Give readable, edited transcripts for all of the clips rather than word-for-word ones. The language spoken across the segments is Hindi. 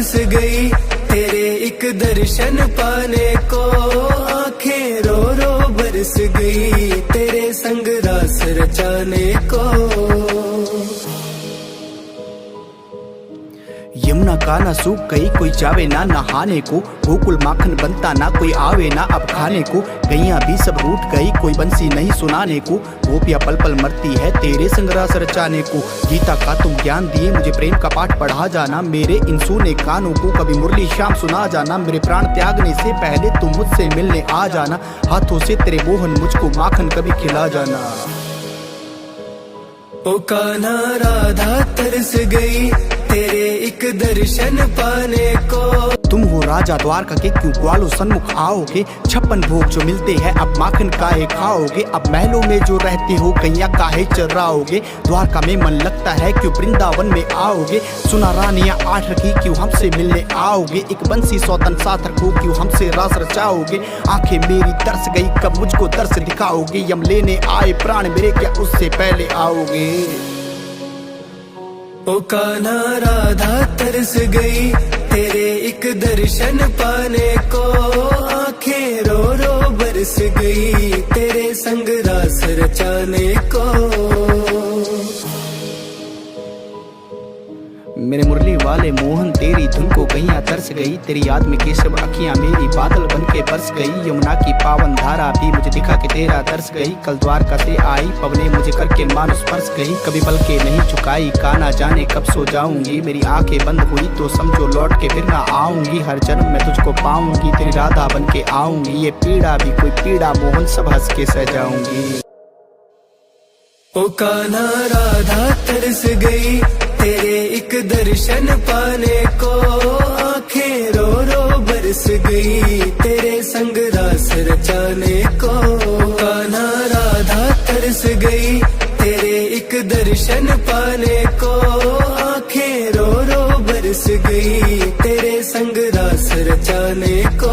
तरस गई तेरे एक दर्शन पाने को। आंखें रो रो बरस गई तेरे संग रास रचाने को। यमुना का ना सूख गई कोई जावे ना नहाने को। गोकुल माखन बनता ना कोई आवे ना अब खाने को। गैया भी सब रूठ गई कोई बंसी नहीं सुनाने को। गोपिया पल पल मरती है तेरे संग रास रचाने को। गीता का तुम ज्ञान दिए मुझे प्रेम का पाठ पढ़ा जाना। मेरे इन सुने कानों को कभी मुरली शाम सुना जाना। मेरे प्राण त्यागने से पहले तुम मुझसे मिलने आ जाना। हाथों से तेरे मोहन मुझको माखन कभी खिला जाना। ओ कान्हा राधा तरस गई तेरे एक दर्शन पाने को। तुम हो राजा द्वारका के क्यों ग्वालो सन्मुख आओगे। 56 भोग जो मिलते हैं अब माखन काहे खाओगे। अब महलों में जो रहते हो कैया काहे चराओगे। द्वारका में मन लगता है क्यों वृंदावन में आओगे। सुना रानियां 8 रखी क्यों हमसे मिलने आओगे। एक बंसी सौतन साथ रखो क्यों हमसे रास रचाओगे। आंखें मेरी तरस गई कब मुझको दर्श दिखाओगे। यम लेने आए प्राण मेरे क्या उससे पहले आओगे। ओ कान्हा राधा तरस गई तेरे एक दर्शन पाने को। आंखें रो रो बरस गई तेरे संग रास रचाने को। मेरे मुरली वाले मोहन तेरी धुन को कहीं तरस गई। तेरी याद में केशव अखियां मेरी बादल बन के बरस गई। यमुना की पावन धारा भी मुझे दिखा के तेरा तरस गई। कल द्वारका से आई पवने मुझे करके मानो स्पर्श गई। कभी पल के नहीं चुकाई काना जाने कब सो जाऊंगी। मेरी आंखें बंद हुई तो समझो लौट के फिर ना आऊंगी। हर जन्म में तुझको पाऊंगी तेरी राधा बन के आऊंगी। ये पीड़ा भी कोई पीड़ा मोहन सब हंस के सजाऊंगी। ओ कान्हा राधा तरस गई तेरे एक दर्शन पाने को। आंखें रो रो बरस गई तेरे संग रास रचाने को। कान्हा राधा तरस गई तेरे एक दर्शन पाने को। आंखें रो रो बरस गई तेरे संग रास रचाने को।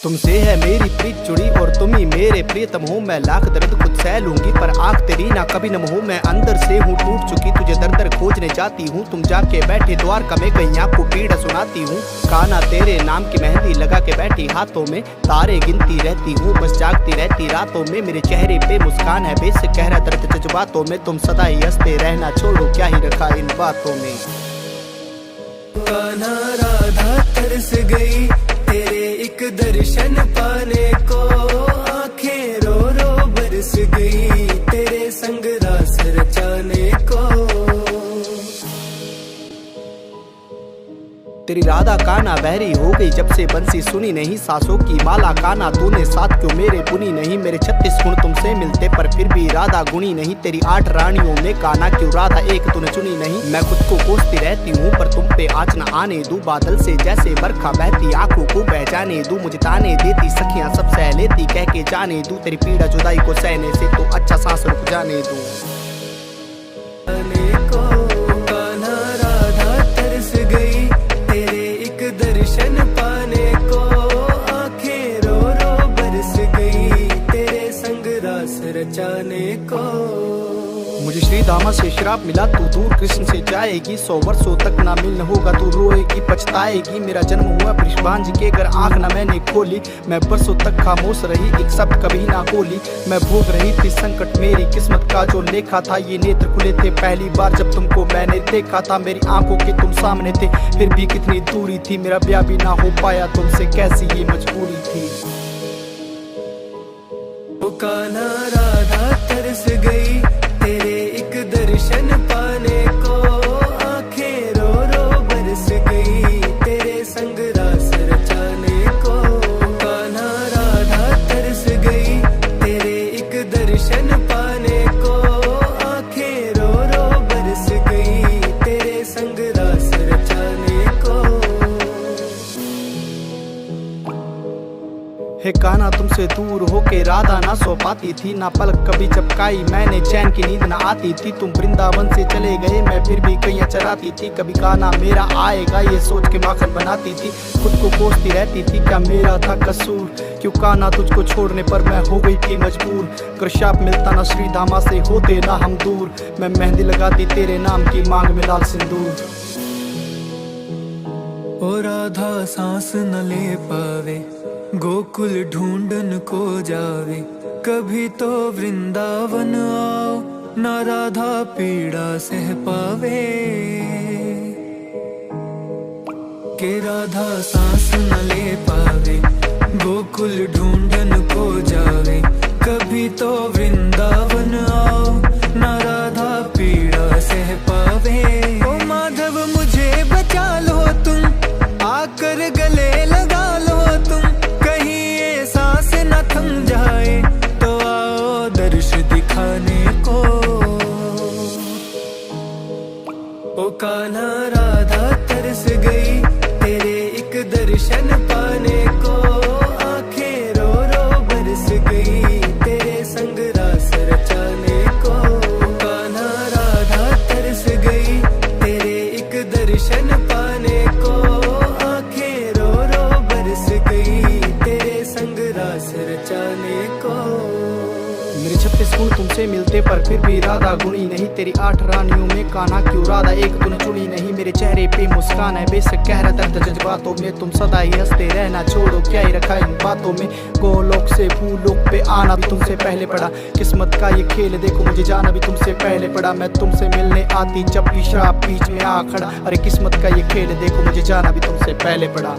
तुमसे है मेरी प्रीत जुड़ी और तुम ही मेरे प्रियतम हो। मैं लाख दर्द खुद सह लूंगी पर आंख तेरी ना कभी नम हो। मैं अंदर से हूँ टूट चुकी तुझे दर दर खोजने जाती हूँ। तुम जाके बैठे द्वारका में गैया को पीड़ा सुनाती हूँ। कान्हा तेरे नाम की मेहंदी लगा के बैठी हाथों में। तारे गिनती रहती हूँ बस जागती रहती रातों में। मेरे चेहरे पे मुस्कान है बेस गहरा दर्द जज्बातों में। तुम सदा ही हंसते रहना छोड़ो क्या ही रखा इन बातों में। कान्हा राधा तरस गई तेरे एक दर्शन पाने को। आंखें रो रो बरस गई तेरे संग रास रचाने को। तेरी राधा कान्हा बहरी हो गई जब से बंसी सुनी नहीं। सासों की माला कान्हा तूने साथ क्यों मेरे बुनी नहीं। मेरे 36 गुण तुमसे मिलते पर फिर भी राधा गुणी नहीं। तेरी 8 रानियों में कान्हा क्यों राधा एक तूने चुनी नहीं। मैं खुद को कोसती रहती हूँ पर तुम पे आँच न आने दूं। बादल से जैसे बरखा बहती आंखों को बह जाने दूं। मुझे ताने देती सखियां सब सह लेती कह के जाने दूं। तेरी पीड़ा जुदाई को सहने से तो अच्छा सांस रुक जाने दूं। कान्हा राधा तरस गई तेरे एक दर्शन पाने को। आंखें रो रो बरस गई तेरे संग रास रचाने को। मुझे श्री धामा से श्राप मिला तू दूर कृष्ण से जाएगी। 100 वर्षों तक ना मिलन होगा तू रोएगी पछताएगी। मेरा जन्म हुआ वृषभान जी के घर आंख न मैंने खोली। मैं बरसों तक खामोश रही एक शब्द कभी ना बोली। मैं भोग रही थी संकट मेरी किस्मत का जो लेखा था। ये नेत्र खुले थे पहली बार जब तुमको मैंने देखा था। मेरी आंखों के तुम सामने थे फिर भी कितनी दूरी थी। मेरा ब्याह भी ना हो पाया तुमसे कैसी ये मजबूरी थी। ओ कान्हा राधा तरस गई तेरे एक दर्शन पाने को। आंखें रो रो बरस गई तेरे संग रास रचाने को। कान्हा राधा तरस गई तेरे एक दर्शन पाने को। आंखें रो रो बरस गई तेरे संग रास रचाने को। हे कान्हा तुमसे दूर होके राधा ना सो पाती थी। ना पलक कभी झपकाई मैंने चैन की नींद ना आती थी। तुम वृंदावन से चले गए मैं फिर भी कैया चराती थी। कभी कान्हा मेरा आएगा ये सोच के माखन बनाती थी। खुद को कोसती रहती थी क्या मेरा था कसूर। क्यों कान्हा तुझको छोड़ने पर मैं हो गई थी मजबूर। कर शाप मिलता ना श्री धामा से होते ना हम दूर। मैं मेहंदी लगाती तेरे नाम की मांग में लाल सिंदूर। ओ राधा सांस न ले पावे, गोकुल ढूंढन को जावे, कभी तो वृंदावन आओ, ना राधा पीड़ा सह पावे। के राधा सांस न ले पावे, गोकुल ढूंढन को जावे, कभी तो वृंदावन आओ, ना राधा पीड़ा सह पावे। ओ माधव मुझे बचा लो तुम, आकर गले लगा लो तुम, कहीं ये सांस न थम जाए, तो आओ दर्श दिखाने को। ओ कान्हा राधा तरस गई तेरे एक दर्शन पाने को, आंखें रो रो बरस गई तेरे संग रास रचाने को। ओ कान्हा राधा तरस गई तेरे एक दर्शन पाने को, आंखें रो रो बरस गई तेरे संग रास रचाने को। मेरे 36 गुण तुमसे मिलते पर फिर भी राधा गुणी नहीं, तेरी 8 रानियों में कान्हा क्यों राधा एक तूने चुनी नहीं। मेरे चेहरे पे मुस्कान है बेशक कह रहा दर्द जज्बातों में, तुम सदा ही हंसते रहना छोड़ो क्या ही रखा इन बातों में। गोलोक से भूलोक पे आना भी तुमसे पहले पड़ा, किस्मत का ये खेल देखो मुझे जाना भी तुमसे पहले पड़ा। मैं तुमसे मिलने आती जब भी शराब बीच में आ खड़ा, अरे किस्मत का ये खेल देखो मुझे जाना भी तुमसे पहले पड़ा।